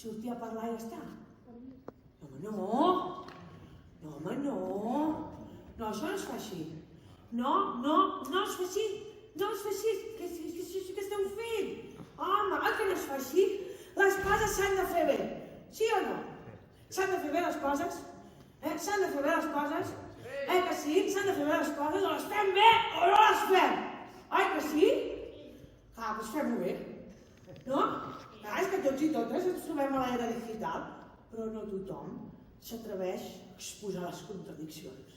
sortir a parlar i ja està. No, home, no, això no es fa així. No es fa així, què esteu fent? Home, que no es fa així? Les coses s'han de fer bé, sí o no? S'han de fer bé les coses? S'han de fer bé les coses? Que sí? S'han de fer bé les coses? O les fem bé o no les fem? Que sí? Doncs fem-ho bé, no? És que tots i totes ens trobem a l'era digital, però no tothom s'atreveix a exposar les contradiccions,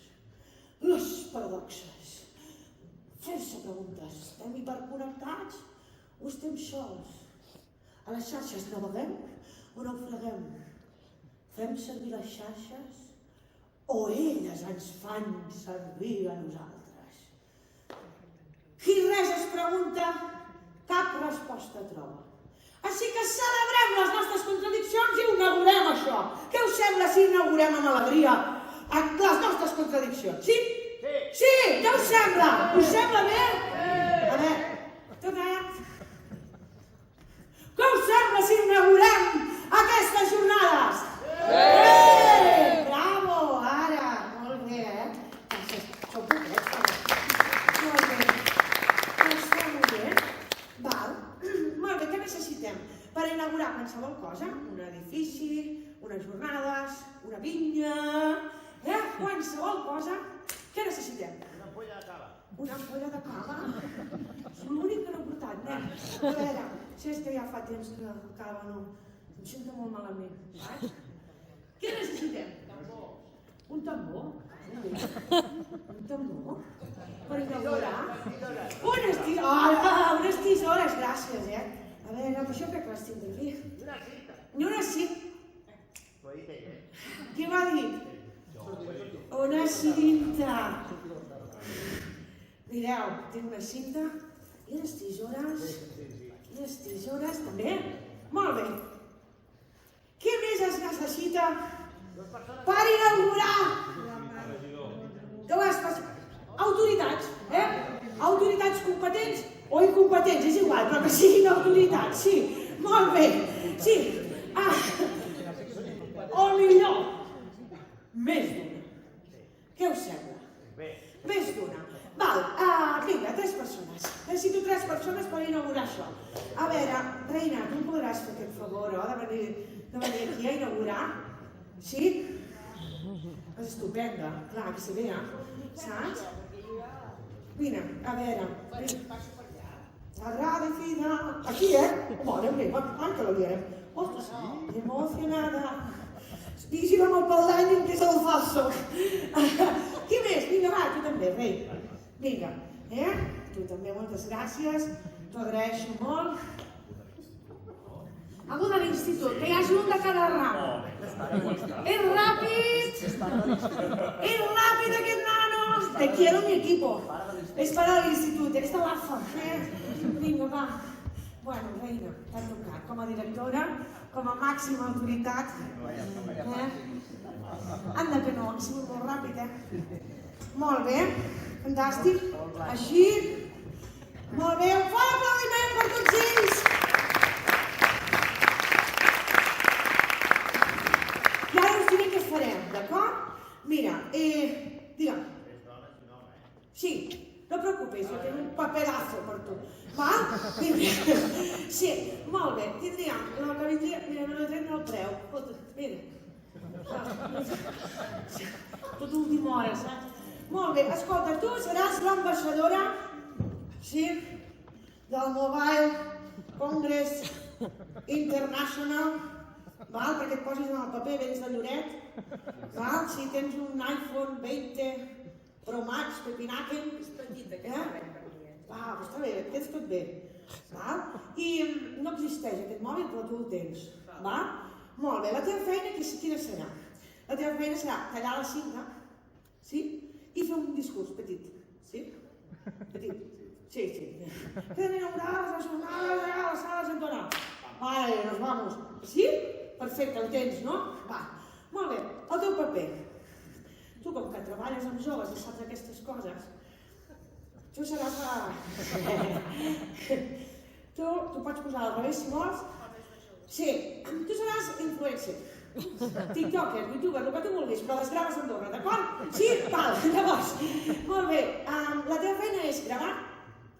les paradoxes, fer-se preguntes. Estem hiperconnectats o estem sols? A les xarxes naveguem o naufraguem? Fem servir les xarxes o elles ens fan servir a nosaltres? Qui res es pregunta, cap resposta troba. Així que celebrem les nostres contradiccions i inaugurem això. Què us sembla si inaugurem amb alegria les nostres contradiccions? Sí? Sí! Què us sembla? Us sembla bé? A veure, tornem. Què us sembla si inaugurem aquestes jornades? Bravo! Ara! Molt bé, Sou poquets, molt bé. Doncs fem-ho bé. Val. Molt bé, què necessitem? Per inaugurar qualsevol cosa, un edifici, unes jornades, una vinya, qualsevol cosa, què necessitem? Una ampolla de cava. Una ampolla de cava? És l'únic que no he portat, nen. A veure, si és que ja fa temps que cava no... Em sento molt malament, saps? Què necessitem? Un tambor. Un tambor? Per inaugurar? Unes tisores, gràcies, A veure, per això crec que les tinc aquí. Una cinta. Ni una cinta. Ho he dit ell, Qui m'ha dit? Una cinta. Mireu, tinc una cinta i les tisores. I les tisores també. Molt bé. Què més es necessita per inaugurar? Autoritats, Autoritats competents o incompetents, és igual, però que siguin autoritats, sí. Molt bé, sí. O millor, més d'una. Què us sembla? Més d'una. Val, vinga, 3 persones. Necessito 3 persones per inaugurar això. A veure, Reina, tu em podràs fer aquest favor, de venir aquí a inaugurar? Sí? És estupenda, clar, que se vea, saps? Vine, a veure. Agradecida. Aquí, Home, Déu meu, que la liarem. Ostres, emocionada. Diguéssim amb el paldany en què és el falso. Qui més? Vinga, va, tu també, rei. Vinga, Tu també, moltes gràcies. T'ho agraeixo molt. Algú de l'institut, que hi hagi un de cada rama. És ràpid! És ràpid aquest nano! Te quiero mi equipo. És para l'institut, eres de l'AFA. Vinga, va. Bueno, Reina, t'ha tocat. Com a directora, com a màxima autoritat. Anda que no, ha sigut molt ràpid, Molt bé, fantàstic. Així. Molt bé, un fort aplaudiment per tots ells. I ara us diré què farem, d'acord? Mira, digue'm. Sí, no preocupis, jo tinc un paperazo per tu. Val? Sí, molt bé, tindríem la que vindria... Mira, me l'he tret el preu. Mira. Tot última hora, saps? Molt bé, escolta, tu seràs l'ambaixadora, sí, del Mobile Congress International, val? Perquè et posis en el paper, vens de Lloret, val? Si tens un iPhone 20 Pro Max, pepinaken, és petit aquest mòbil per mi. Està bé, tens tot bé, val? I no existeix aquest mòbil, però tu el tens, val? Molt bé, la teva feina quina serà? La teva feina serà tallar la cinta, sí? I fer un discurs petit, sí? Petit, sí. Queden inaugurades les jornades de les sales en Torà. Vale, nos vamos. Sí? Perfecte, ho tens, no? Va, molt bé, el teu paper. Tu, com que treballes amb joves i saps aquestes coses, tu seràs la... Tu pots posar al revés si vols. Sí, tu seràs influencer. TikToker, youtuber, el que tu vulguis, però les graves a Andorra, d'acord? Sí? Val, llavors, molt bé, la teva feina és gravar?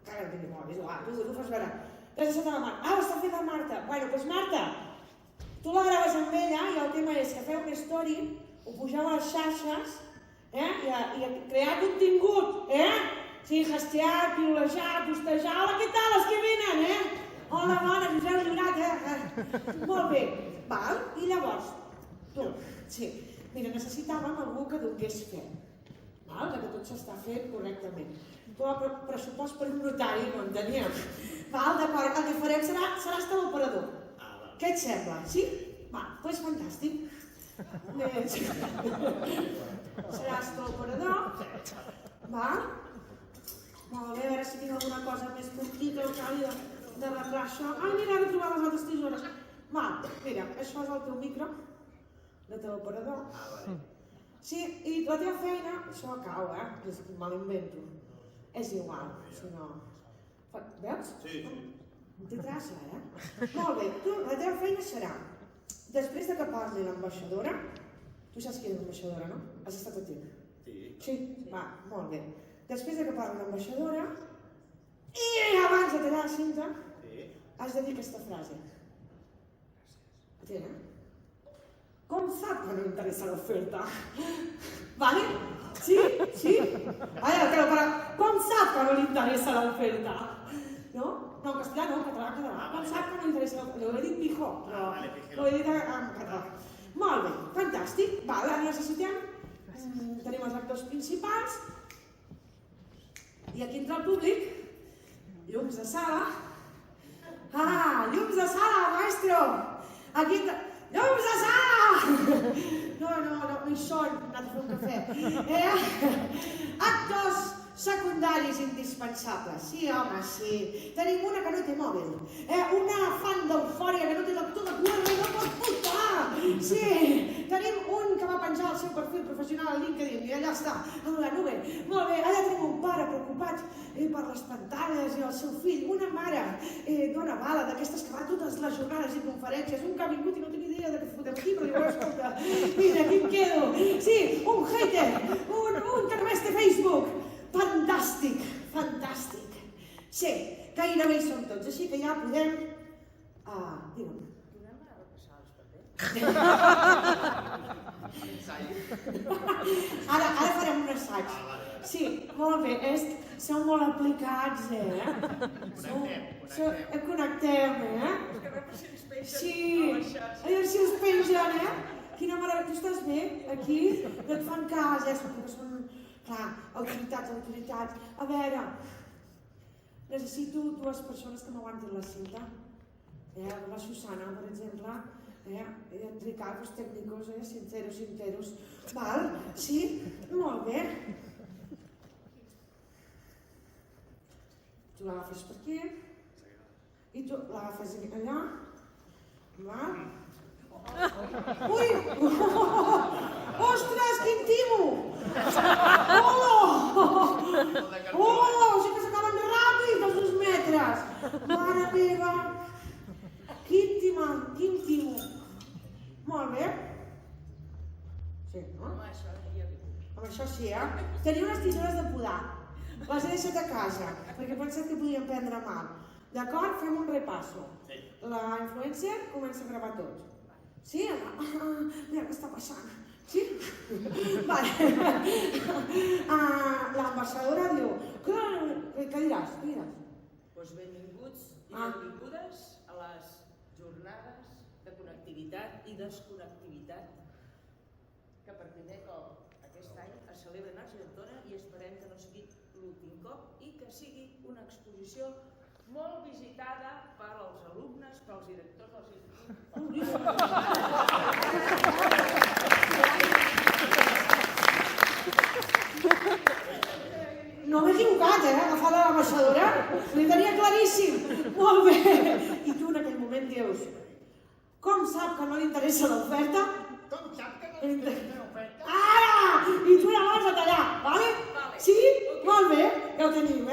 Encara no tinc molt, és igual, tu fas veure. Res de sota la Marta. Ah, ho està fent la Marta. Bueno, doncs Marta, tu la graves amb ella i el tema és que feu una story, ho pugeu a les xarxes, i crear contingut, Sí, hastear, piulejar, postejar, hola, què tal, els que venen, Hola, bona, us heu lliurat, Molt bé, val? I llavors, tu, sí, mira, necessitàvem algú que donés fe, val? Que tot s'està fent correctament. Tu el pressupost per un notari no en teníem, val? D'acord, el que farem seràs teleoperador. Què et sembla? Sí? Va, doncs fantàstic. Seràs teleoperador, val? Molt bé, a veure si tinc alguna cosa més curtita o tal de arreglar això. Ai, mira, ara he trobat les altres tisores. Val, mira, això és el teu micro de teleoperador. Sí, i la teva feina, això cau, me l'invento. És igual, si no... Veus? Sí. Té traça, Molt bé, tu, la teva feina serà, després de que parli l'ambaixadora, tu saps qui és l'ambaixadora, no? Has estat atent? Sí. Sí? Va, molt bé. Després de que parli l'ambaixadora, i abans de tallar la cinta, has de dir aquesta frase. Atent, Com sap que no li interessa l'oferta? Vale? Sí? Sí? Com sap que no li interessa l'oferta? No? No, en castellà no, en català. Com sap que no li interessa l'oferta? Ho he dit pijo, però ho he dit en català. Molt bé, fantàstic. Ara necessitem, tenim els actors principals, i aquí entra el públic, llums de sala. Llums de sala, maestro! Aquí entra... Llums de sala! No hi són, hem anat a fer un cafè. Actors secundaris indispensables. Sí, home, sí. Tenim una que no té mòbil. Una fan d'eufòria que no té lector de QR i no pot portar. Sí. Tenim un que va penjar el seu perfil professional a LinkedIn i allà està, en la nube. Molt bé, allà tenim un pare preocupat per les pantalles i el seu fill. Una mare dona bala d'aquestes que va a totes les jornades i conferències. Un que ha vingut i no té ni idea de què fotem aquí, però diu, escolta, mira, aquí em quedo. Sí, un hater, un que només té Facebook. Fantàstic, fantàstic. Sí, gairebé hi som tots, així que ja podem... Digue'm. Podem anar a repassar els papers? Ara farem un assaig. Sí, molt bé, sou molt aplicats, Connectem, Sí, a veure si us pengen, Quina meravella, tu estàs bé, aquí? No et fan cas, perquè són... Clar, autoritats. A veure, necessito dues persones que m'aguantin la cinta. La Susana, per exemple. Ricardo, técnicos, sinceros. Val? Sí? Molt bé. Tu l'agafes per aquí. I tu l'agafes allà. Val? Ui! Ostres, quin timo! Sí que s'acaben ràpid els 2 metres! Mare meva! Quin timo! Molt bé. Sí, no? Amb això sí, Tenia unes tisores de podar. Les he deixat a casa, perquè he pensat que podien prendre mal. D'acord? Fem un repasso. La influencer comença a gravar tot. Sí? Mira què està passant. Sí? Vale. L'ambaixadora diu... Què diràs? Doncs benvinguts i benvingudes a les jornades de connectivitat i desconnectivitat que per primer cop aquest any es celebren a Argentona i esperem que no sigui l'últim cop i que sigui una exposició molt visitada pels alumnes, pels directors dels instituts. No m'he equivocat, agafar l'ambaixadora. Li tenia claríssim. Molt bé. I tu en aquell moment dius, com sap que no li interessa l'oferta? Com sap que no li interessa l'oferta? I tu l'abans de tallar, vale? Sí? Molt bé, ja ho tenim,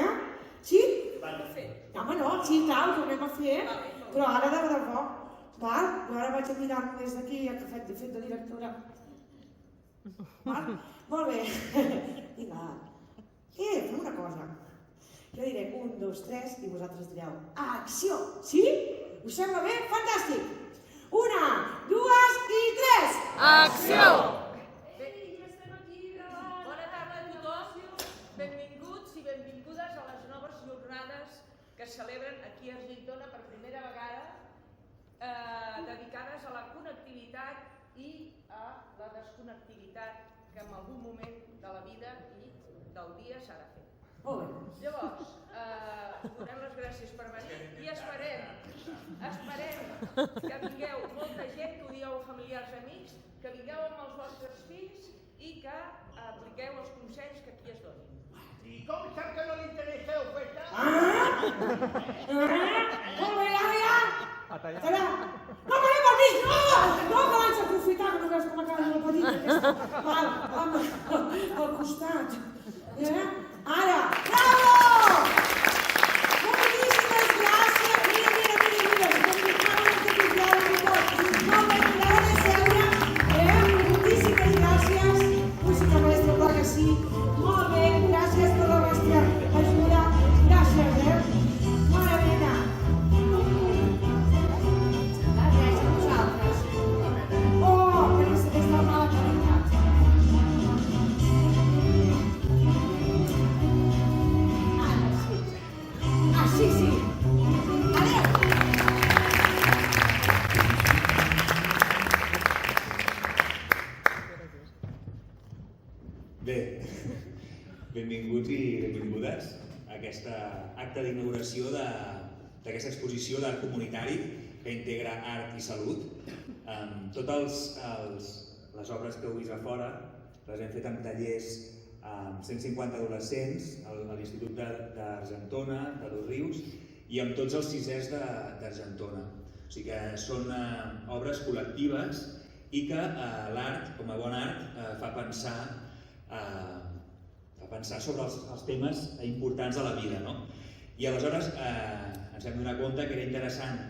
Sí? Perfecte. Home, no, sí, clar, ho tornem a fer, però ara de debò. val? Jo ara vaig a mirar-me des d'aquí, ja que he fet de directora. Val? Molt bé. Vinga. Fem una cosa. Jo diré 1, 2, 3 i vosaltres direu acció. Sí? Us sembla bé? Fantàstic! 1, 2 i 3! Acció! Bona tarda a tothom. Benvinguts i benvingudes a les noves jornades que es celebren aquí a Argentona per primera vegada, dedicades a la connectivitat i a la desconnectivitat que en algun moment de la vida i del dia s'ha de fer. Molt bé. Llavors, donem les gràcies per venir i esperem que vingueu molta gent, que ho dieu familiars i amics, que vingueu amb els vostres fills i que apliqueu els consells que aquí es donin. ¿Y cómo sap que no li interessa l'oferta? Molt bé, ara ja! Allà! No, que anem al mig! No! No, que vaig aprofitar, que no veus com acaba la petita aquesta. Val, al costat. Ara! Bravo! Moltíssimes gràcies! Mira! Molt bé, mireu de seure. Moltíssimes gràcies. Música maestra, clar que sí. Molt bé, gràcies per la vostra ajuda. Gràcies, Mare meva. Gràcies a vosaltres. Oh, que és de mala qualitat. Sí. Adéu! Bé, benvinguts i benvingudes a aquest acte d'inauguració d'aquesta exposició d'art comunitari que integra art i salut. Totes les obres que heu vist a fora les hem fet amb tallers amb 150 adolescents a l'Institut d'Argentona, de Dosrius, i amb tots els sisès d'Argentona. O sigui que són obres col·lectives i que l'art, com a bon art, fa pensar sobre els temes importants de la vida. I aleshores ens hem donat compte que era interessant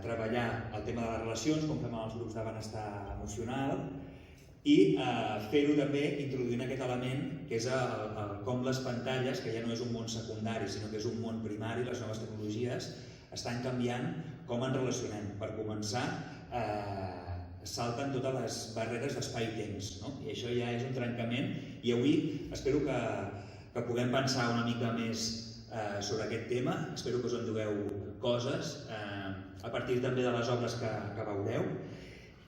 treballar el tema de les relacions, com fem amb els grups de benestar emocional, i fer-ho també introduint aquest element que és com les pantalles, que ja no és un món secundari sinó que és un món primari, les noves tecnologies estan canviant com ens relacionem. Per començar, salten totes les barreres d'espai-temps, i això ja és un trencament, i avui espero que puguem pensar una mica més sobre aquest tema. Espero que us endugueu coses a partir també de les obres que veureu.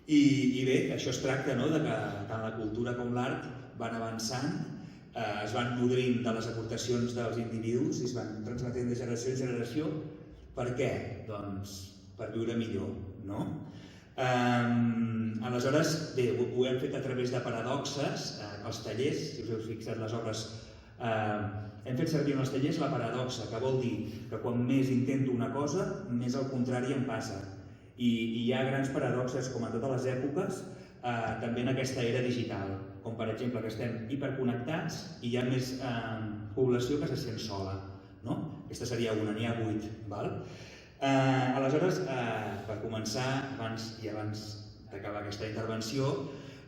I bé, això es tracta de que tant la cultura com l'art van avançant, es van nodrint de les aportacions dels individus i es van transmetent de generació en generació. Per què? Doncs per viure millor, no? Aleshores, bé, ho hem fet a través de paradoxes, els tallers, si us heu fixat les obres, hem fet servir en els tallers la paradoxa, que vol dir que quan més intento una cosa, més al contrari em passa. I hi ha grans paradoxes, com a totes les èpoques, també en aquesta era digital, com per exemple que estem hiperconnectats i hi ha més població que se sent sola. Aquesta seria una, n'hi ha 8. Aleshores, per començar, abans d'acabar aquesta intervenció,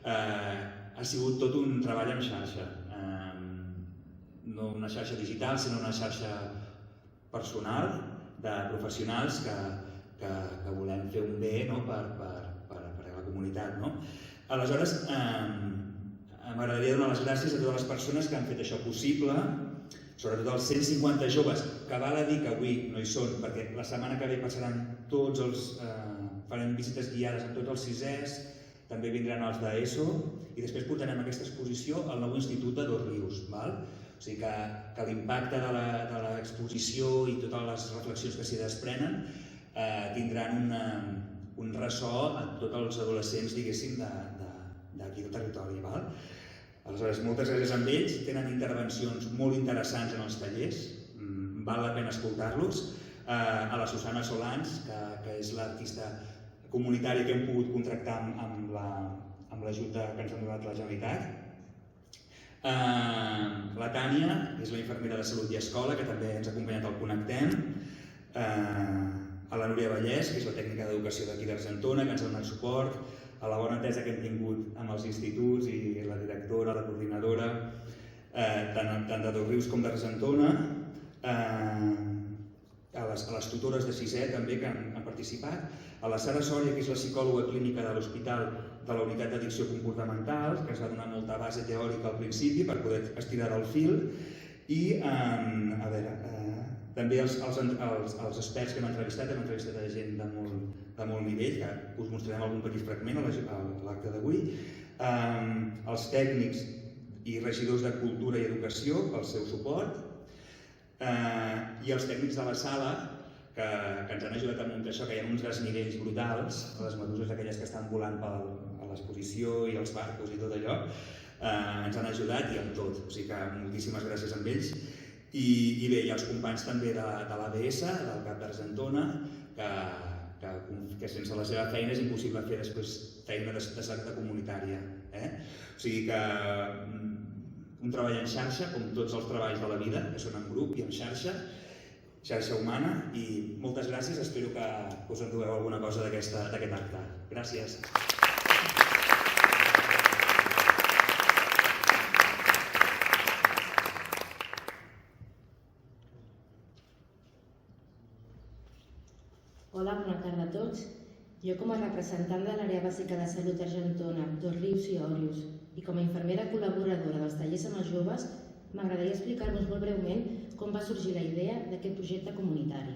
ha sigut tot un treball en xarxa. No una xarxa digital, sinó una xarxa personal de professionals que volem fer un bé per a la comunitat. Aleshores, m'agradaria donar les gràcies a totes les persones que han fet això possible, sobretot els 150 joves, que val a dir que avui no hi són, perquè la setmana que ve passaran farem visites guiades amb tots els sisès, també vindran els d'ESO, i després portarem aquesta exposició al nou Institut de Dosrius. O sigui que l'impacte de l'exposició i totes les reflexions que s'hi desprenen tindran un ressò a tots els adolescents, diguéssim, d'aquí del territori. Aleshores, moltes gràcies a ells, tenen intervencions molt interessants en els tallers, val la pena escoltar-los. A la Susana Solans, que és l'artista comunitària que hem pogut contractar amb l'ajut que ens ha donat la Generalitat. La Tània, que és la infermera de Salut i Escola, que també ens ha acompanyat al Connectem. a la Núria Vallès, que és la tècnica d'educació d'aquí d'Argentona, que ens ha donat suport, a la bona entesa que hem tingut amb els instituts i la directora, la coordinadora, tant de Dosrius com d'Argentona, a les tutores de sisè també que han participat, a la Sara Sòria, que és la psicòloga clínica de l'Hospital de la Unitat d'Addicció Comportamental, que ens va donar molta base teòrica al principi per poder estirar del fil, i també els experts que hem entrevistat a gent de molt nivell, que us mostrarem algun petit fragment a l'acte d'avui, els tècnics i regidors de Cultura i Educació pel seu suport, i els tècnics de la sala que ens han ajudat a muntar això, que hi ha uns desnivells brutals, les meduses aquelles que estan volant a l'exposició i els barcos i tot allò, ens han ajudat i amb tot, o sigui que moltíssimes gràcies a ells. I bé, hi ha els companys també de l'ABS, del CAP d'Argentona, que sense la seva feina és impossible fer després feina de secta comunitària. O sigui que un treball en xarxa, com tots els treballs de la vida, que són en grup i en xarxa humana, i moltes gràcies, espero que us en dugueu alguna cosa d'aquest acte. Gràcies. Hola, bona tarda a tots. Jo, com a representant de l'Àrea Bàsica de Salut d'Argentona, Dosrius i Òrius, i com a infermera col·laboradora dels tallers amb els joves, m'agradaria explicar-vos molt breument com va sorgir la idea d'aquest projecte comunitari.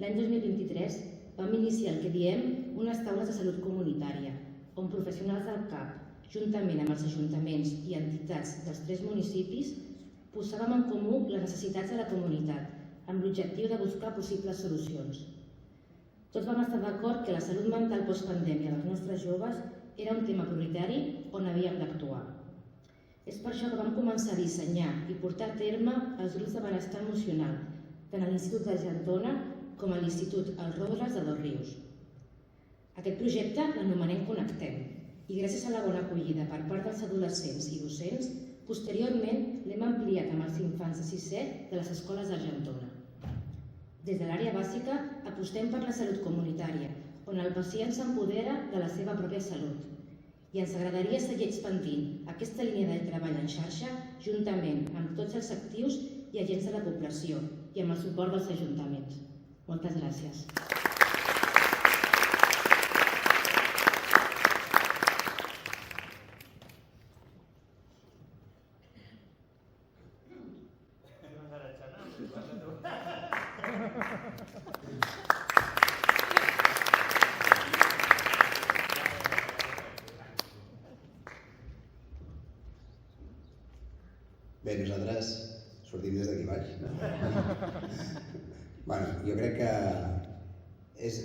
L'any 2023 vam iniciar el que diem unes taules de salut comunitària, on professionals del CAP, juntament amb els ajuntaments i entitats dels 3 municipis, posàvem en comú les necessitats de la comunitat, amb l'objectiu de buscar possibles solucions. Tots vam estar d'acord que la salut mental postpandèmia dels nostres joves era un tema prioritari on havíem d'actuar. És per això que vam començar a dissenyar i portar a terme els grups de benestar emocional, tant a l'Institut d'Argentona com a l'Institut Els Roses de Dosrius. Aquest projecte l'anomenem Connectem, i gràcies a la bona acollida per part dels adolescents i docents, posteriorment l'hem ampliat amb els infants de 6è de les escoles d'Argentona. Des de l'àrea bàsica apostem per la salut comunitària, on el pacient s'empodera de la seva pròpia salut. I ens agradaria seguir expandint aquesta línia de treball en xarxa juntament amb tots els actius i agents de la població i amb el suport dels ajuntaments. Moltes gràcies. Bé, nosaltres sortim des d'aquí baix. Jo crec que és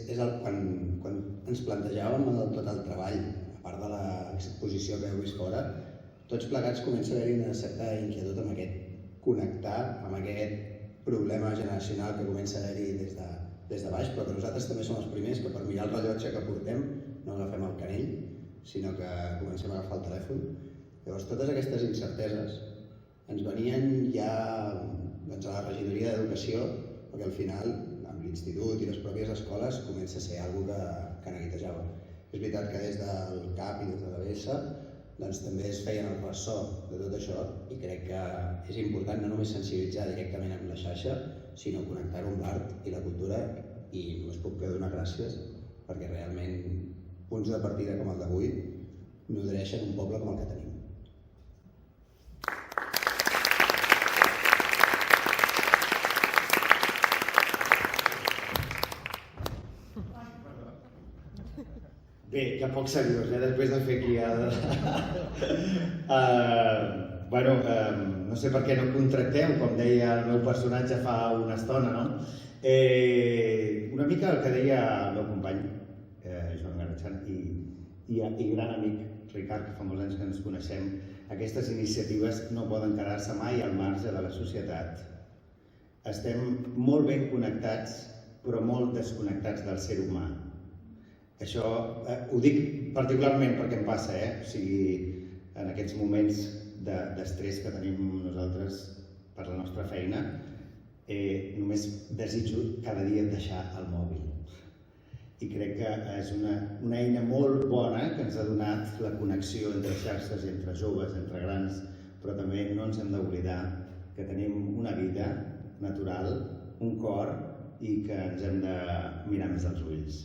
quan ens plantejàvem tot el treball, a part de l'exposició que heu vist fora, tots plegats comença a haver-hi una certa inquietud amb aquest connectar, amb aquest problema generacional que comença a haver-hi des de baix, però que nosaltres també som els primers que per mirar el rellotge que portem no agafem el canell, sinó que comencem a agafar el telèfon. Llavors, totes aquestes incerteses ens venien ja a la regidoria d'Educació, perquè al final, amb l'institut i les pròpies escoles, comença a ser una cosa que neguitejava. És veritat que des del CAP i des de l'ABS també es feien el ressò de tot això i crec que és important no només sensibilitzar directament amb la xarxa, sinó connectar-ho amb l'art i la cultura, i només puc donar gràcies perquè realment punts de partida com el d'avui nodreixen un poble com el que tenim. Bé, ja poc seriós, després de fer aquí no sé per què no contracteu, com deia el meu personatge fa una estona, no? Una mica el que deia el meu company, Joan Garratxan, i gran amic Ricard, que fa molts anys que ens coneixem, aquestes iniciatives no poden quedar-se mai al marge de la societat. Estem molt ben connectats, però molt desconnectats del ser humà. Això ho dic particularment perquè em passa, o sigui, en aquests moments d'estrès que tenim nosaltres per la nostra feina, només desitjo cada dia deixar el mòbil. I crec que és una eina molt bona que ens ha donat la connexió entre xarxes, entre joves, entre grans, però també no ens hem d'oblidar que tenim una vida natural, un cor i que ens hem de mirar més als ulls.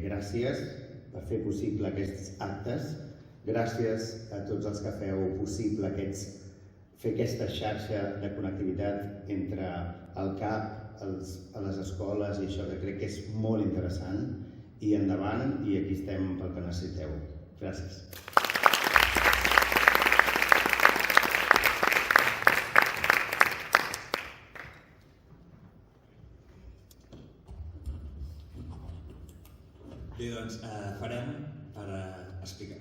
Gràcies per fer possible aquests actes, gràcies a tots els que feu possible fer aquesta xarxa de connectivitat entre el CAP, a les escoles i això que crec que és molt interessant i endavant i aquí estem pel que necessiteu. Gràcies. Bé, doncs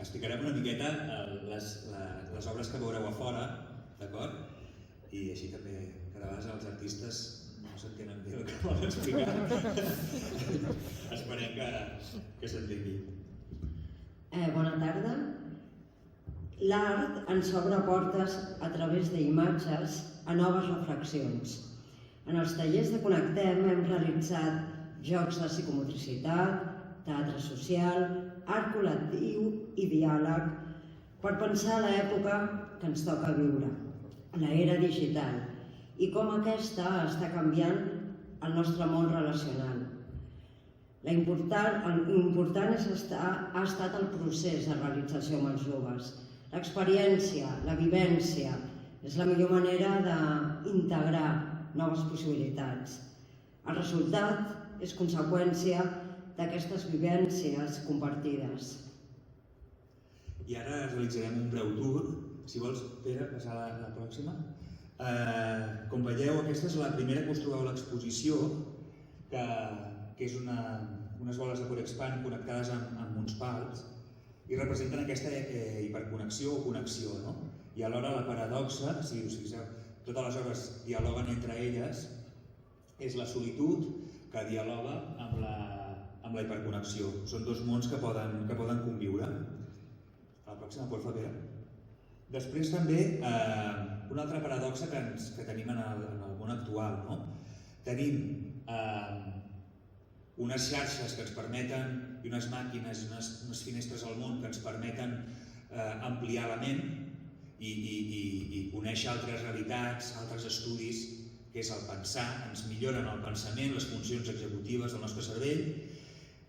explicarem una miqueta les obres que veureu a fora, d'acord? I així també, que de vegades els artistes no s'entenen bé el que volen explicar. Esperem que s'entengui. Bona tarda. L'art ens obre portes a través d'imatges a noves reflexions. En els tallers de Connectem hem realitzat jocs de psicomotricitat, teatre social, art col·lectiu i diàleg per pensar l'època que ens toca viure, l'era digital, i com aquesta està canviant el nostre món relacional. L'important ha estat el procés de realització amb els joves. L'experiència, la vivència, és la millor manera d'integrar noves possibilitats. El resultat és conseqüència d'aquestes vivències compartides. I ara realitzarem un breu tour. Si vols, Pere, passar a la pròxima. Com veieu, aquesta és la primera que us trobeu a l'exposició, que és unes boles de Corexpan connectades amb uns pals i representen aquesta hiperconnexió o connexió, no? I alhora la paradoxa, si us fixeu, totes les obres dialoguen entre elles, és la solitud que dialoga amb la hiperconnexió. Són dos mons que poden conviure. A la pròxima, porfa, Pere. Després també una altra paradoxa que tenim en el món actual, no? Tenim unes xarxes que ens permeten, i unes màquines i unes finestres al món que ens permeten ampliar la ment i conèixer altres realitats, altres estudis, que és el pensar, ens milloren el pensament, les funcions executives del nostre cervell,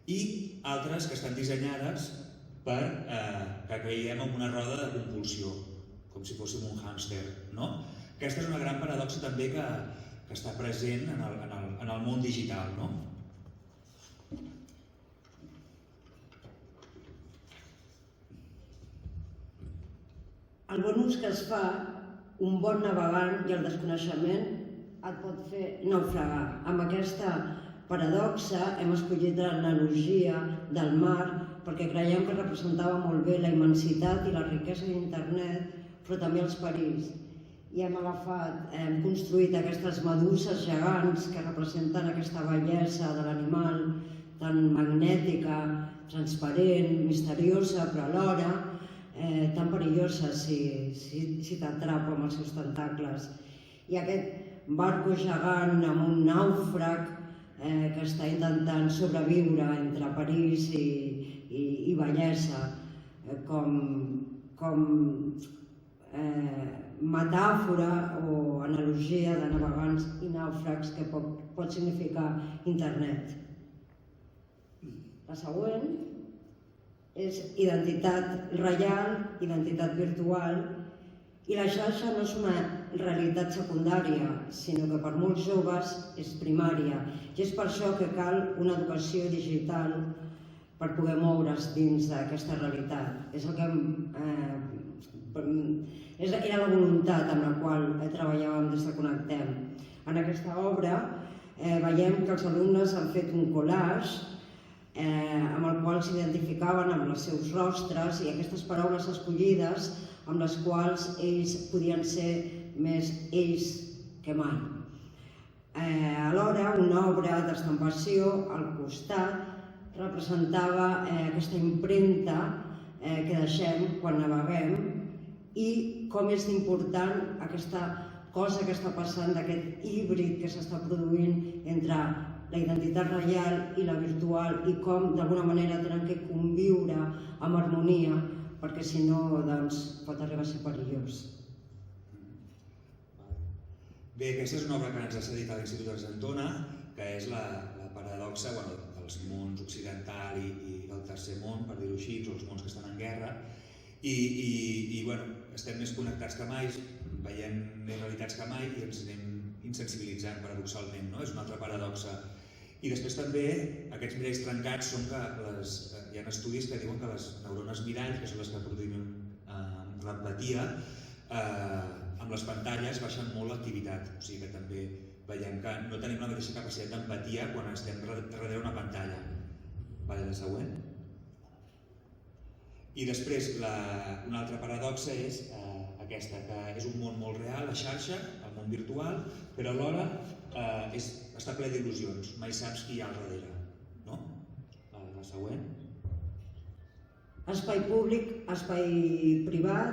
i altres que estan dissenyades perquè caiguem en una roda de compulsió, com si fóssim un hàmster, no? Aquesta és una gran paradoxa també que està present en el món digital, no? El bon ús que es fa, un bon navegant i el desconeixement et pot fer naufragar. Amb aquesta paradoxa hem escollit l'analogia del mar perquè creiem que representava molt bé la immensitat i la riquesa d'internet, però també els perills. I hem construït aquestes meduses gegants que representen aquesta bellesa de l'animal, tan magnètica, transparent, misteriosa, però alhora tan perillosa si t'atrapa amb els seus tentacles. I aquest barco gegant amb un nàufrag que està intentant sobreviure entre París i bellesa, com metàfora o analogia de navegants i nàufrags que pot significar internet. La següent és identitat real, identitat virtual, i la xarxa no és una realitat secundària, sinó que per molts joves és primària. I és per això que cal una educació digital per poder moure's dins d'aquesta realitat. Era la voluntat amb la qual treballàvem des de Connectem. En aquesta obra veiem que els alumnes han fet un collage amb el qual s'identificaven amb els seus rostres i aquestes paraules escollides amb les quals ells podien ser més ells que mai. Alhora, una obra d'estampació al costat representava aquesta impremta que deixem quan naveguem i com és important aquesta cosa que està passant d'aquest híbrid que s'està produint entre la identitat real i la virtual i com d'alguna manera tenen que conviure amb harmonia, perquè si no pot arribar a ser perillós. Bé, aquesta és una obra que ens ha cedit a l'Institut Argentona, que és la paradoxa dels mons occidental i del tercer món, per dir-ho així, o els mons que estan en guerra, i estem més connectats que mai, veiem més realitats que mai i ens anem insensibilitzant paradoxalment, no? És una altra paradoxa. I després també aquests miralls trencats són que hi ha estudis que diuen que les neurones mirall, que són les que produïen l'empatia, amb les pantalles baixen molt l'activitat, o sigui que també veiem que no tenim la mateixa capacitat d'empatia quan estem darrere una pantalla. Vale, la següent. I després una altra paradoxa és aquesta, que és un món molt real, la xarxa, el món virtual, però alhora està ple d'il·lusions, mai saps qui hi ha al darrere, no? La següent. Espai públic, espai privat,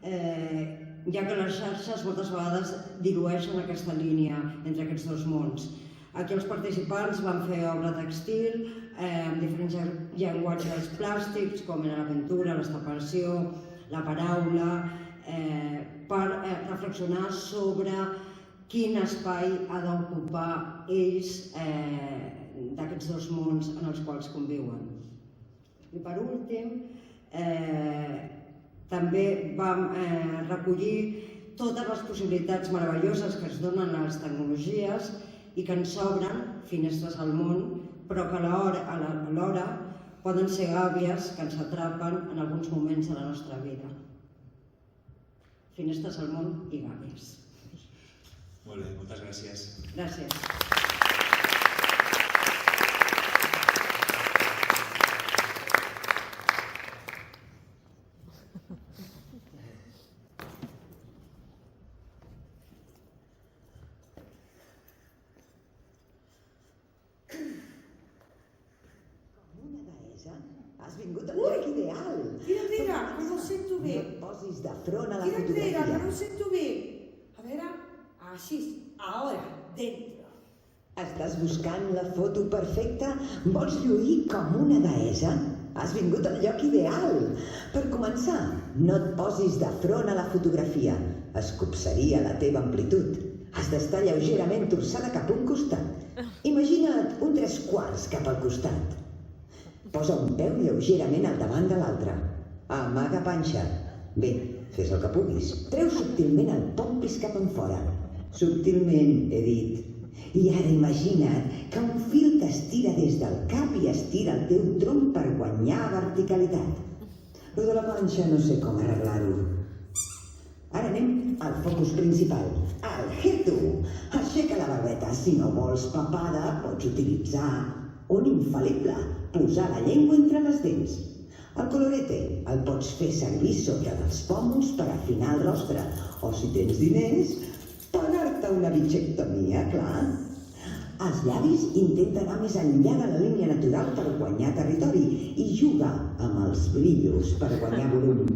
ja que les xarxes moltes vegades dilueixen aquesta línia entre aquests dos mons. Aquí els participants van fer obra textil amb diferents llenguatges plàstics, com era la pintura, l'estampació, la paraula, per reflexionar sobre quin espai ha d'ocupar ells d'aquests dos mons en els quals conviuen. I per últim, també vam recollir totes les possibilitats meravelloses que es donen a les tecnologies i que ens obren finestres al món, però que alhora poden ser gàbies que ens atrapen en alguns moments de la nostra vida. Finestres al món i gàbies. Molt bé, moltes gràcies. Gràcies. Has vingut al lloc ideal. Tira, que no ho sento bé. No et posis de front a la Tira, fotografia. que no ho sento bé. A veure, així, ahora, dentro. Estàs buscant la foto perfecta? Vols lluir com una deessa? Has vingut al lloc ideal. Per començar, no et posis de front a la fotografia. Es copsaria la teva amplitud. Has d'estar lleugerament torçada cap a un costat. Imagina't un 3/4 cap al costat. Posa un peu lleugerament al davant de l'altre. Amaga panxa. Bé, fes el que puguis. Treu subtilment el pompis cap enfora. Subtilment, he dit. I ara imagina't que un fil t'estira des del cap i estira el teu tronc per guanyar verticalitat. Lo de la panxa no sé com arreglar-ho. Ara anem al focus principal, al head-to. Aixeca la barbeta. Si no vols papada, pots utilitzar un infal·lible, posar la llengua entre les dents. El colorete el pots fer servir sota dels pòmuls per afinar el rostre, o si tens diners, pagar-te una bitxectomia, clar. Els llavis intenta anar més enllà de la línia natural per guanyar territori i juga amb els brillos per guanyar volum.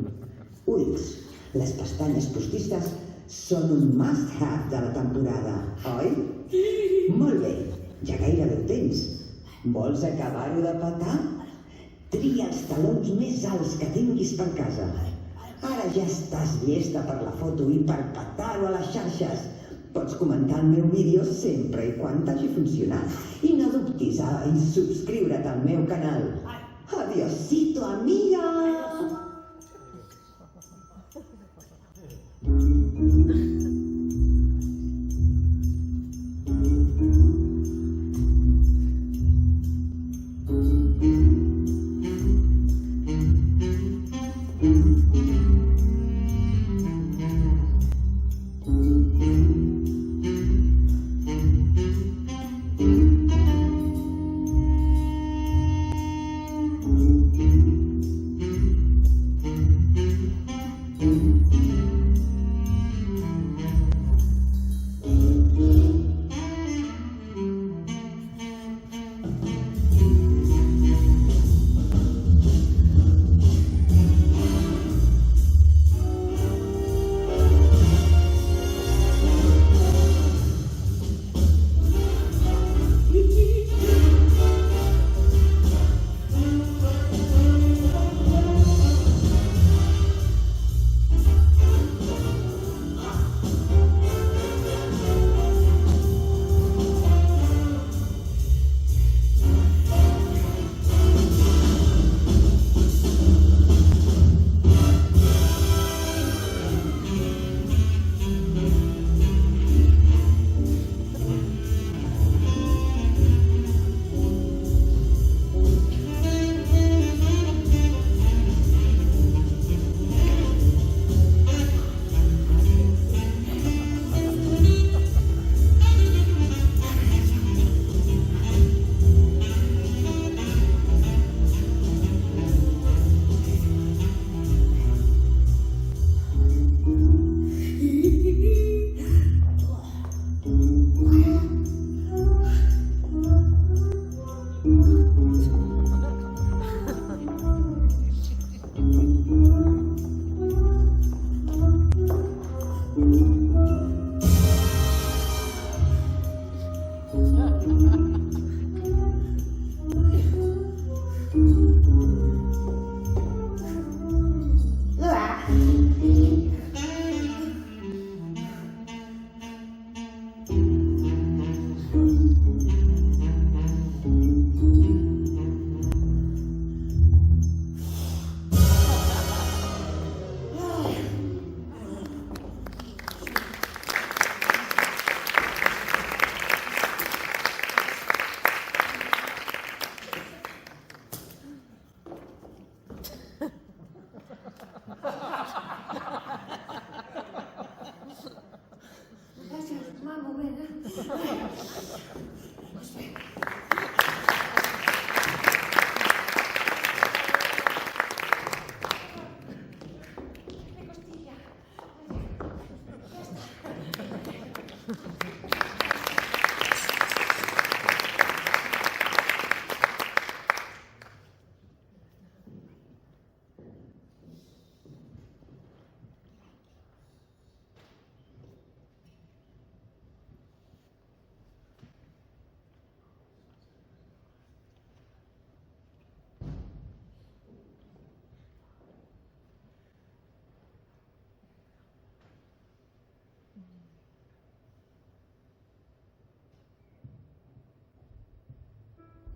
Ulls. Les pestanyes postistes són un must-have de la temporada, oi? Molt bé, ja gairebé ho tens. Vols acabar-ho de petar? Tria els talons més alts que tinguis per casa. Ara ja estàs llesta per la foto i per petar-ho a les xarxes. Pots comentar el meu vídeo sempre i quan t'hagi funcionat. I no dubtis a subscriure't al meu canal. Adiosito, amiga!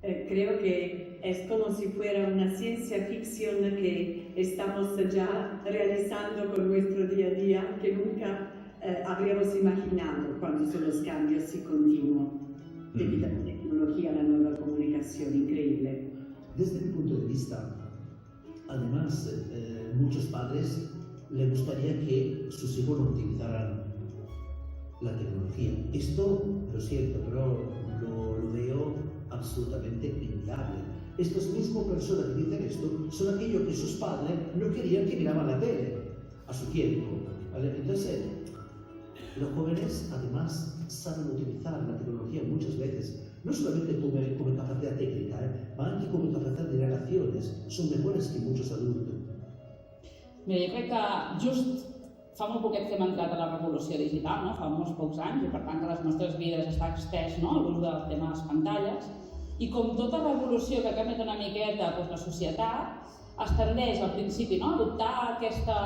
creo que es como si fuera una ciencia ficción que estamos ya realizando con nuestro día a día, que nunca habríamos imaginado cuando son los cambios y continuos debido a la tecnología, a la nueva comunicación, increíble. Desde mi punto de vista, además, muchos padres les gustaría que sus hijos no utilizaran la tecnología. Esto, lo siento, pero lo veo absolutamente inviable. Estas mismas personas que dicen esto son aquellos que sus padres no querían que miraban la tele a su tiempo, ¿vale? Entonces, los jóvenes además saben utilizar la tecnología muchas veces, no solamente como capacidad técnica, ma anche como capacidad de relaciones, són mejores que muchos adultos. Mira, jo crec que just fa molt poquet que hem entrat a la revolució digital, no? Fa molts pocs anys, i per tant que a les nostres vides està extès, no? L'ús del tema de les pantalles, i com tota revolució que ha canviat una miqueta la societat, es tendeix al principi a adoptar aquesta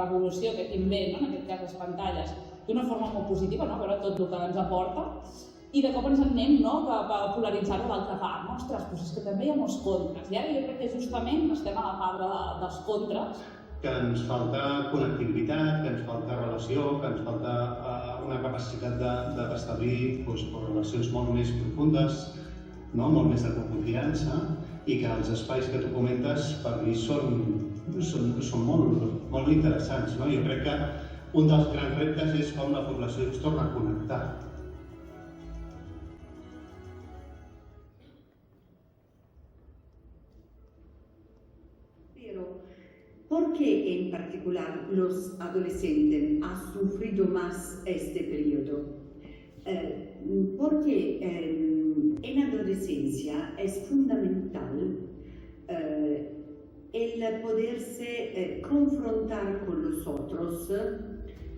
revolució, aquest invent, en aquest cas les pantalles, d'una forma molt positiva, a veure tot el que ens aporta, i de cop ens en anem cap a polaritzar-ho d'altra part. Ostres, doncs és que també hi ha molts contres. I ara jo crec que justament estem a la part dels contres. Que ens falta connectivitat, que ens falta relació, que ens falta una capacitat d'establir relacions molt més profundes, molt més de confiança, i que els espais que tu comentes per mi són molt interessants. Jo crec que un dels grans reptes és com la població es torna a connectar. ¿Por qué en particular los adolescentes han sufrido más este periodo? Porque en adolescencia es fundamental el poderse confrontar con los otros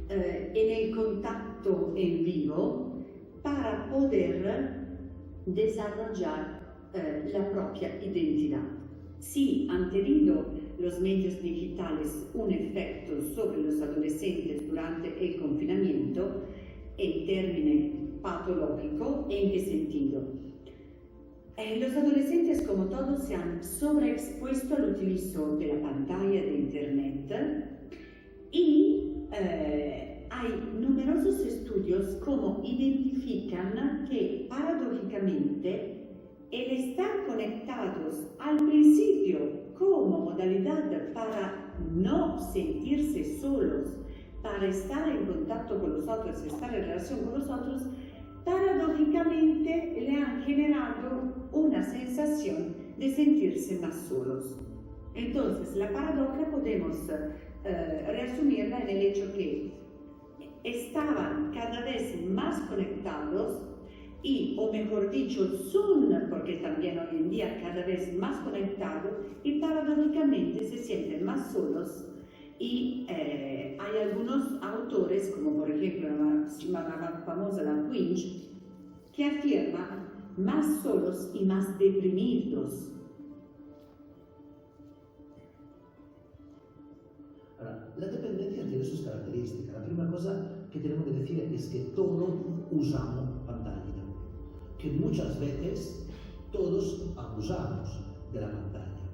en el contacto en vivo para poder desarrollar la propia identidad. Sí, han tenido los medios digitales un efecto sobre los adolescentes durante el confinamiento en términos patológicos. ¿En qué sentido? Los adolescentes, como todos, se han sobreexpuesto al utilizo de la pantalla de Internet y hay numerosos estudios como identifican que paradójicamente el estar conectados al principio como modalidad para no sentirse solos, para estar en contacto con los otros, estar en relación con los otros, paradójicamente le han generado una sensación de sentirse más solos. Entonces, la paradoja podemos resumirla en el hecho que estaban cada vez más conectados y, o mejor dicho, son, porque también hoy en día cada vez más conectados y paradójicamente se sienten más solos. Y hay algunos autores, como por ejemplo la famosa la Quinch, que afirman más solos y más deprimidos. Ahora, la dependencia tiene sus características. La primera cosa que tenemos que decir es que todos usamos pantalla, que muchas veces todos abusamos de la pantalla.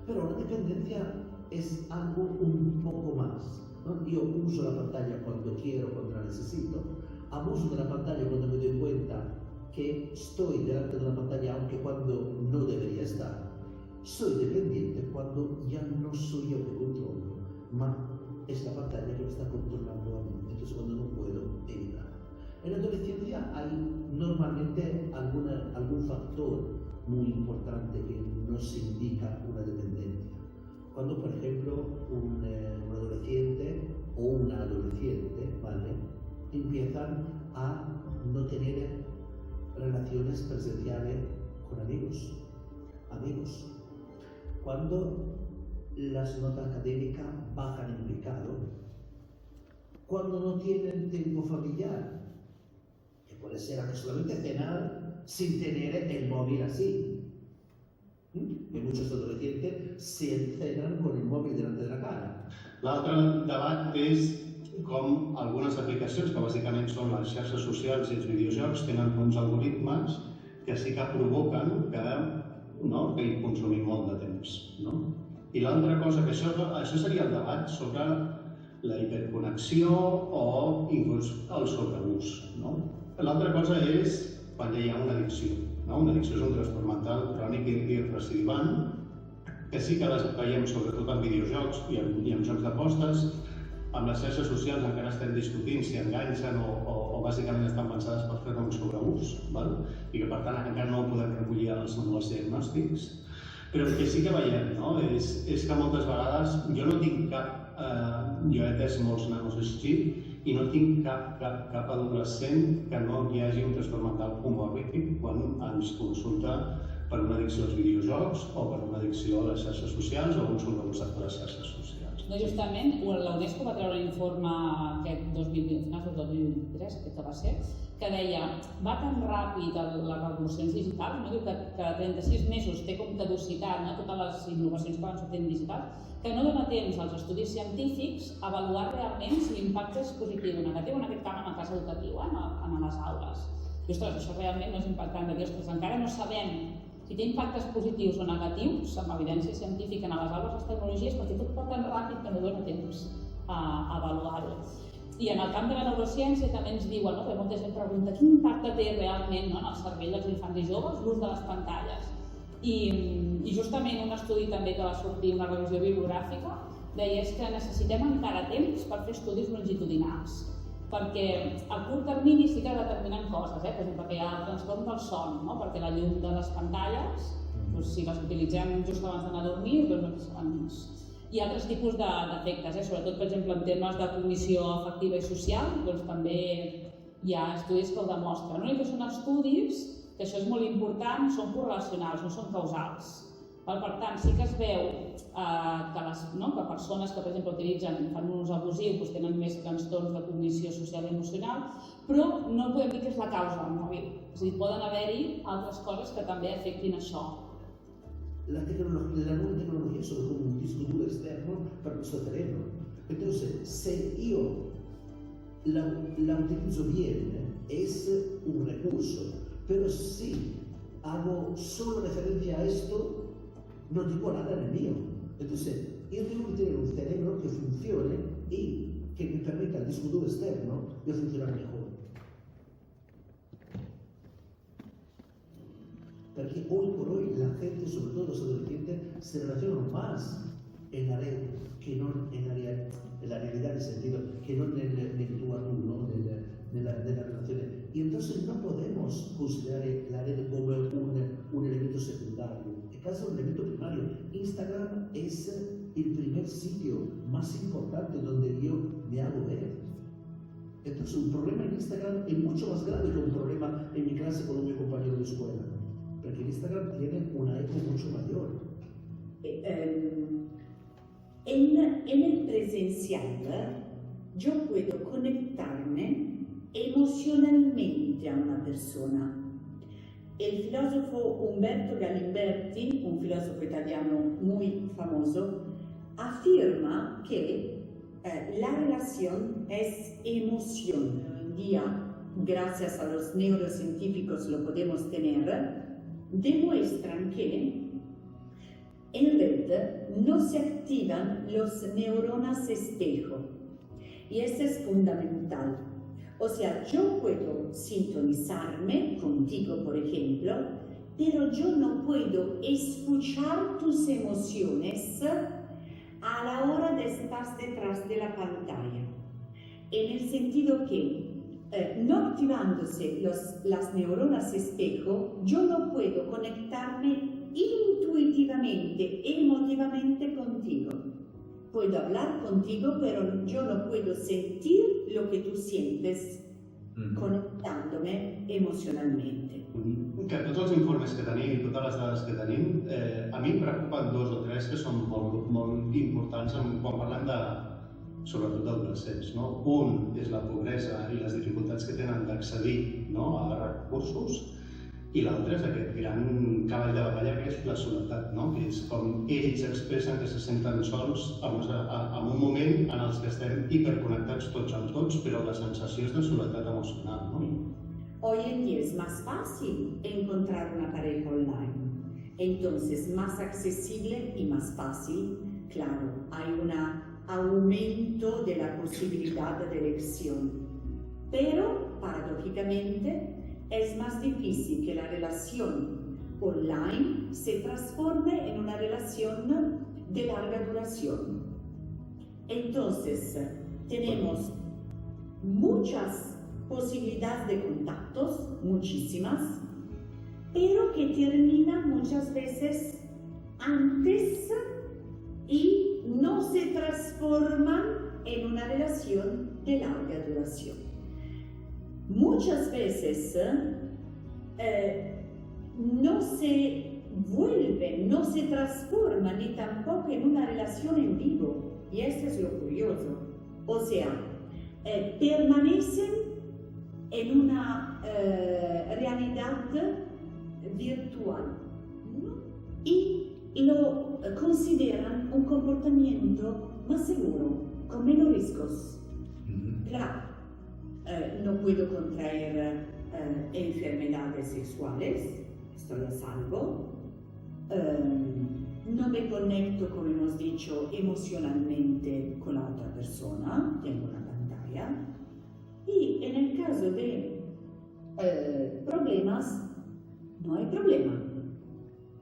Pero la dependencia es algo un poco más, ¿no? Yo uso la pantalla cuando quiero, cuando la necesito, abuso de la pantalla cuando me doy cuenta que estoy delante de la pantalla aunque cuando no debería estar. Soy dependiente cuando ya no soy yo que controlo, ma es la pantalla que me está controlando a mí, entonces cuando no puedo evitar. En la adolescencia hay normalmente algún factor muy importante que nos indica una dependencia. Cuando, por ejemplo, un adolescente o una adolescente, ¿vale?, empiezan a no tener relaciones presenciales con amigos. Cuando las notas académicas bajan en picado, cuando no tienen tiempo familiar, que puede ser que solamente cenar sin tener el móvil así. Que muchos adolescentes se cenan con el móvil delante de la cara. L'altre debat és com algunes aplicacions, que bàsicament són les xarxes socials i els videojocs, tenen uns algoritmes que sí que provoquen que hi consumim molt de temps. I l'altra cosa, que això seria el debat sobre la hiperconnexió o inclús el sobreús. L'altra cosa és quan ja hi ha una addicció. Una addicció és un trastorn mental crònic i recidivant, que sí que les veiem sobretot en videojocs i en jocs d'apostes. Amb les xarxes socials encara estem discutint si enganxen o bàsicament estan pensades per fer-ne un sobreús, i que per tant encara no ho podem recollir als manuals diagnòstics. Però el que sí que veiem és que moltes vegades jo no tinc jo he atès molts nanos així i no tinc cap adolescent que no hi hagi un trastorn mental comorbídic quan ens consulta per una addicció als videojocs o per una addicció a les xarxes socials o un sobreús de les xarxes socials. Justament, la UNESCO va treure un informe aquest 2023, crec que va ser, que deia va tan ràpid les revolucions digitals, diu que 36 mesos té com caducitat totes les innovacions que van sortint digitals, que no dona temps als estudis científics a avaluar realment si l'impacte és positiu o negatiu, en aquest cas en el cas educatiu, en les aules. I ostres, això realment no és impactant, de dir, ostres, encara no sabem si té impactes positius o negatius, amb evidència científica en les aules, les tecnologies, perquè tot va tan ràpid que no dona temps a avaluar-ho. I en el camp de la neurociència també ens diuen, que molta gent pregunta quin impacte té realment en el cervell dels infants i joves l'ús de les pantalles. I justament un estudi també que va sortir, una revisió bibliogràfica, deia que necessitem encara temps per fer estudis longitudinals. Perquè a curt termini sí que determinen coses, per exemple, que hi ha el trastorn del son, perquè la llum de les pantalles, si les utilitzem just abans d'anar a dormir, hi ha altres tipus d'efectes, sobretot, per exemple, en termes de cognició afectiva i social, també hi ha estudis que ho demostren. L'únic que són estudis, que això és molt important, són correlacionals, no són causals. Per tant, sí que es veu que persones que, per exemple, fan un ús abusiu tenen més trastorns de cognició social i emocional, però no podem dir que és la causa del mòbil. És a dir, poden haver-hi altres coses que també afectin això. La nueva tecnología es como un disco duro externo para nuestro cerebro. Entonces, si yo la utilizo bien, es un recurso, pero si hago solo referencia a esto, no digo nada en el mío. Entonces, yo tengo que tener un cerebro que funcione y que me permita al disco duro externo de funcionar mejor. Porque hoy por hoy la gente, sobre todo los adolescentes, se relacionan más en la red que no en la realidad de sentido, que no en el tú a tú, de las relaciones. Y entonces no podemos considerar la red como un elemento secundario. En caso de un elemento primario, Instagram es el primer sitio más importante donde yo me hago ver. Entonces un problema en Instagram es mucho más grave que un problema en mi clase con mi compañero de escuela. Porque Instagram tiene una eco mucho mayor. En el presencial yo puedo conectarme emocionalmente a una persona. El filósofo Umberto Galimberti, un filósofo italiano muy famoso, afirma que la relación es emoción. Hoy en día, gracias a los neurocientíficos lo podemos tener, demuestran que en red no se activan los neuronas espejo. Y eso es fundamental. O sea, yo puedo sintonizarme contigo, por ejemplo, pero yo no puedo escuchar tus emociones a la hora de estar detrás de la pantalla. En el sentido que, no activándose las neuronas espejo, yo no puedo conectarme intuitivamente, emotivamente contigo. Puedo hablar contigo, pero yo no puedo sentir lo que tú sientes conectándome emocionalmente. Que tots els informes que tenim i totes les dades que tenim, a mi em preocupen dos o tres que són molt importants quan parlem sobretot d'adolescents. Un és la pobresa i les dificultats que tenen d'accedir a recursos, i l'altre és aquest gran cavall de batalla que és la soledat, que és com ells expressen que se senten sols en un moment en els que estem hiperconnectats tots amb tots, però la sensació és de soledat emocional. Hoy en día es más fácil encontrar una pareja online, entonces más accesible y más fácil, claro, hay un aumento de la posibilidad de elección, pero paradójicamente es más difícil que la relación online se transforme en una relación de larga duración. Entonces, tenemos muchas posibilidades de contactos, muchísimas, pero que terminan muchas veces antes y no se transforman en una relación de larga duración. Muchas veces no se vuelven, no se transforman ni tampoco en una relación en vivo, y esto es lo curioso. O sea, permanecen en una realidad virtual, ¿no? Y lo consideran un comportamiento más seguro, con menos riesgos. Claro, no puedo contraer enfermedades sexuales, estoy a salvo, no me conecto, como hemos dicho, emocionalmente con la otra persona, tengo una pantalla, y en el caso de problemas, no hay problema.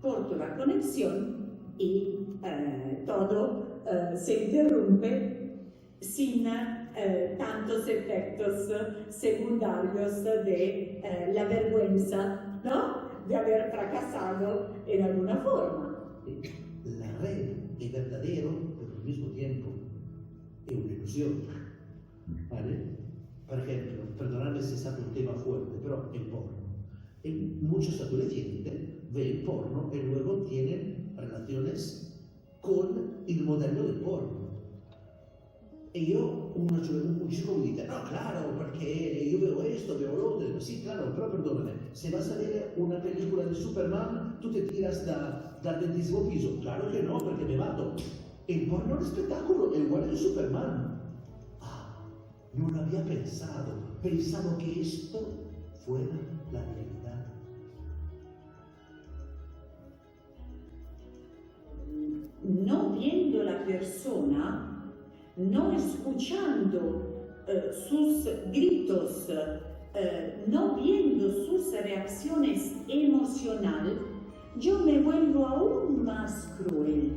Corto la conexión y todo se interrumpe sin tantos efectos secundarios de la vergüenza, ¿no?, de haber fracasado en alguna forma. La red es verdadero, pero al mismo tiempo es una ilusión, ¿vale? Por ejemplo, perdonadme si es un tema fuerte, pero el porno. Muchos adolescentes ven porno y luego tienen relaciones con el modelo del porno. Y yo, un chico me dice, no, claro, porque yo veo esto, veo lo otro. Sí, claro, pero perdóname, si vas a ver una película de Superman, tú te tiras dal 20º piso. Claro que no, porque me mato. El porno es un spettacolo, è uguale di Superman. No lo había pensado. Pensaba que esto fuera la realidad. No viendo la persona, no escuchando sus gritos, no viendo sus reacciones emocionales, yo me vuelvo aún más cruel.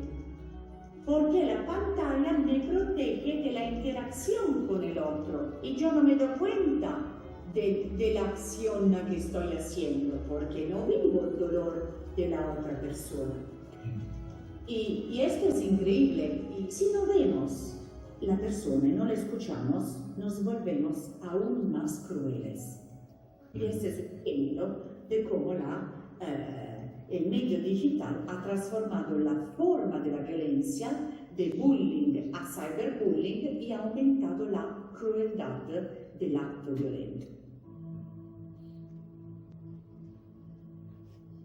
Porque la pantalla me protege de la interacción con el otro y yo no me doy cuenta de la acción que estoy haciendo porque no vivo el dolor de la otra persona. Y esto es increíble. Y si no vemos la persona y no la escuchamos, nos volvemos aún más crueles. Y este es un ejemplo de cómo el medio digital ha transformado la forma de la violencia de bullying a cyberbullying y ha aumentado la crueldad del acto violento.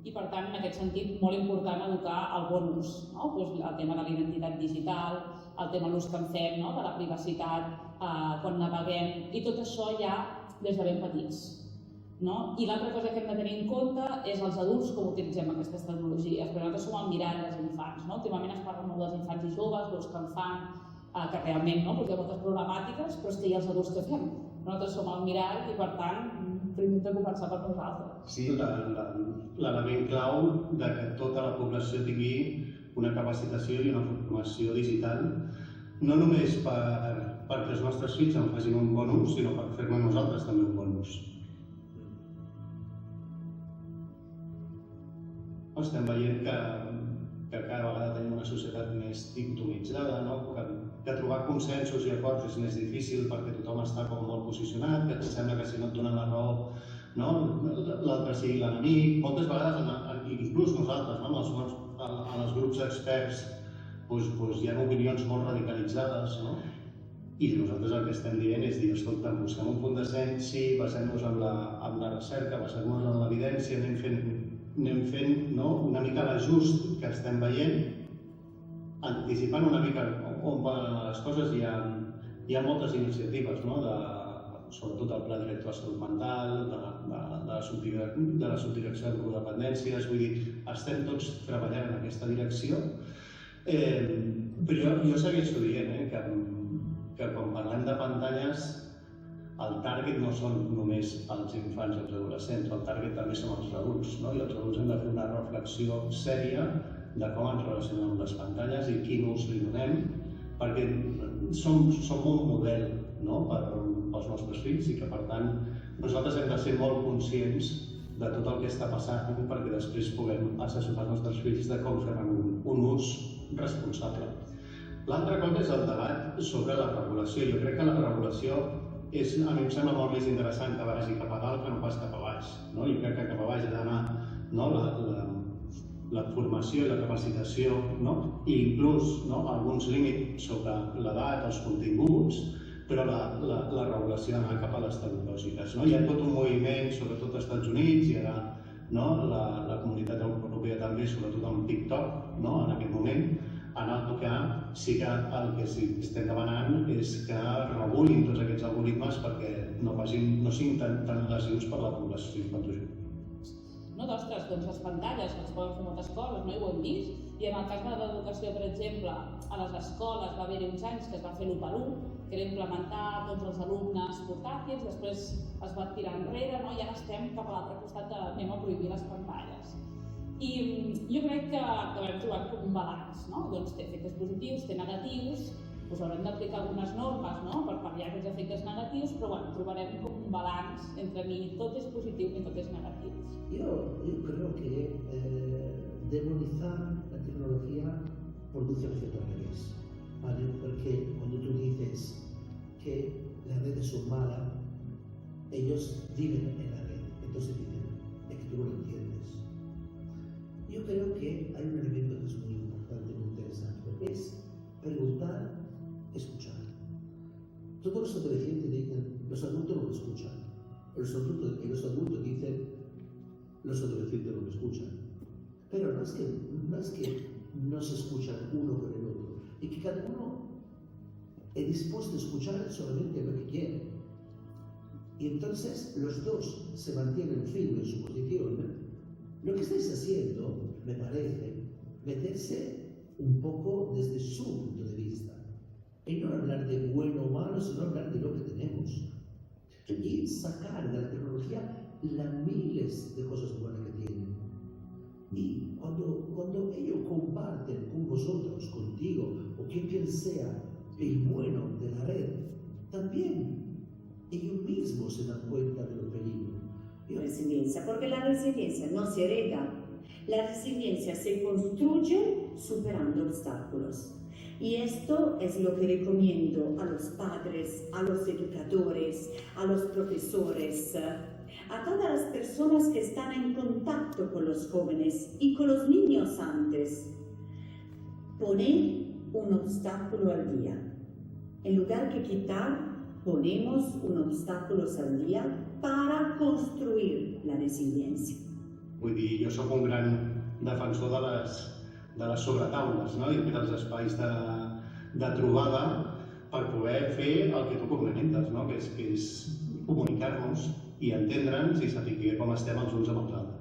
I per tant, en aquest sentit, molt important educar el bon ús, no? Pues el tema de la identitat digital, el tema de l'ús que en fem, no? De la privacitat, quan naveguem, i tot això ja des de ben petits. No? I l'altra cosa que hem de tenir en compte és els adults com utilitzem aquestes tecnologies, perquè nosaltres som el mirall dels infants. No? Últimament es parla molt dels infants i joves, l'ús que en fan, que realment no? Hi ha moltes problemàtiques, però és que hi ha els adults que fem. Nosaltres som el mirall i, per tant, primer hem de començar per nosaltres. Sí, l'element clau de que tota la població tingui una capacitació i una formació digital, no només perquè els nostres fills en facin un bon ús, sinó per fer-ne nosaltres també un bon ús. Estem veient que cada vegada tenim una societat més dicotomitzada, que trobar consensos i acords és més difícil perquè tothom està com molt posicionat, que et sembla que si no et donen la raó, l'altre sigui l'enemic. Moltes vegades, inclús nosaltres, en els grups d'experts, hi ha opinions molt radicalitzades, i nosaltres el que estem dient és dir, escolta, busquem un punt de sensi, basem-nos en la recerca, basem-nos en l'evidència, anem fent una mica l'ajust que estem veient, anticipant una mica on poden anar les coses. Hi ha moltes iniciatives sobretot el Pla Director de Salut Mental, de la Subdirecció de Drogodependències, vull dir, estem tots treballant en aquesta direcció. Però jo segueixo dient que quan parlem de pantalles el target no són només els infants i els adolescents, el target també són els adults, no? I els adults hem de fer una reflexió sèria de com ens relacionem amb les pantalles i quin ús li donem, perquè som un model, no? Pels nostres fills i que per tant nosaltres hem de ser molt conscients de tot el que està passant perquè després puguem assessorar els nostres fills de com fer un ús responsable. L'altra cosa és el debat sobre la regulació. Jo crec que la regulació a mi em sembla molt més interessant que vagi cap a dalt que no pas cap a baix. Jo crec que cap a baix ha d'anar la formació i la capacitació i inclús alguns límits sobre l'edat, els continguts, però la regulació ha d'anar cap a les tecnològiques. Hi ha tot un moviment, sobretot als Estats Units, i ara la comunitat europea també, sobretot amb TikTok en aquest moment, en el que sí que el que estem demanant és que regulin tots aquests algoritmes perquè no siguin tan lesius per la població infantil. Ostres, doncs les pantalles es poden fer moltes coses, i ho hem vist, i en el cas de l'educació, per exemple, a les escoles va haver-hi uns anys que es va fer l'1x1, que era implementar tots els alumnes portàtils, després es va tirar enrere, i ara estem cap a l'altre costat de anem a prohibir les pantalles. I jo crec que hem trobat un balanç, doncs té efectes positius, té negatius, haurem d'aplicar algunes normes per pal·liar aquests efectes negatius, però trobarem com un balanç entre ni tot és positiu ni tot és negatiu. Yo creo que demonizar la tecnología produce un efecto al revés, ¿vale? Porque cuando tú dices que las redes son malas, ellos viven en la red, entonces dicen, es que tú no lo entiendes. Yo creo que hay un elemento que es muy importante, muy interesante, es preguntar, escuchar. Todos los adolescentes dicen, los adultos no lo escuchan. Los adultos dicen, los adolescentes no lo escuchan. Pero no es que no se escuchan uno con el otro, y que cada uno es dispuesto a escuchar solamente lo que quiere. Y entonces los dos se mantienen firmes en su posición. Lo que estáis haciendo, me parece, meterse un poco desde su punto de vista. Y no hablar de bueno o malo, sino hablar de lo que tenemos. Y sacar de la tecnología las miles de cosas buenas que tiene. Y cuando ellos comparten con vosotros, contigo, o quien sea, el bueno de la red, también ellos mismos se dan cuenta de los peligros. Resiliencia, porque la resiliencia no se hereda, la resiliencia se construye superando obstáculos. Y esto es lo que recomiendo a los padres, a los educadores, a los profesores, a todas las personas que están en contacto con los jóvenes y con los niños antes. Poner un obstáculo al día. En lugar que quitar, ponemos un obstáculo al día para construir la resiliencia. Vull dir, jo sóc un gran defensor de les sobretaules, i dels espais de trobada per poder fer el que tu comentes, que és comunicar-nos i entendre'ns i saber com estem els uns amb els altres.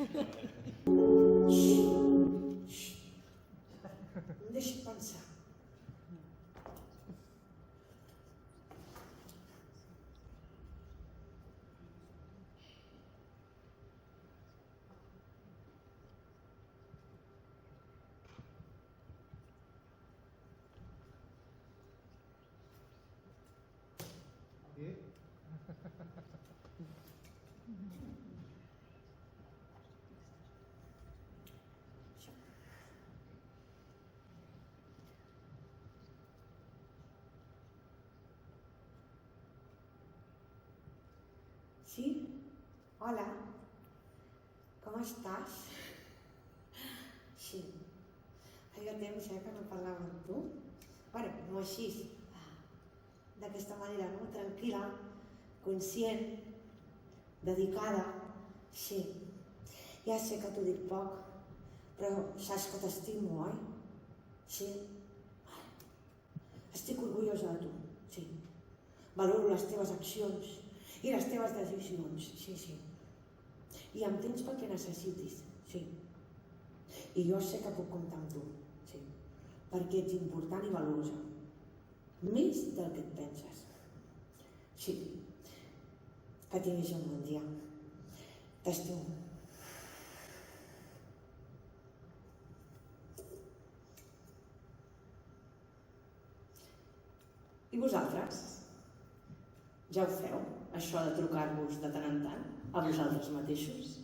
Em deixa pensar. Sí? Hola. Com estàs? Sí. Feia temps que no parlava amb tu. Bueno, no així. D'aquesta manera, no? Tranquil·la, conscient, dedicada. Sí. Ja sé que t'ho dic poc, però saps que t'estimo, oi? Sí. Estic orgullosa de tu, sí. Valoro les teves accions i les teves decisions, sí, sí. I em tens pel que necessitis, sí. I jo sé que puc comptar amb tu, sí. Perquè ets important i valorosa. Més del que et penses. Sí. Que tinguis un bon dia. T'estimo. I vosaltres? Ja ho feu, això de trucar-vos de tant en tant, a vosaltres mateixos?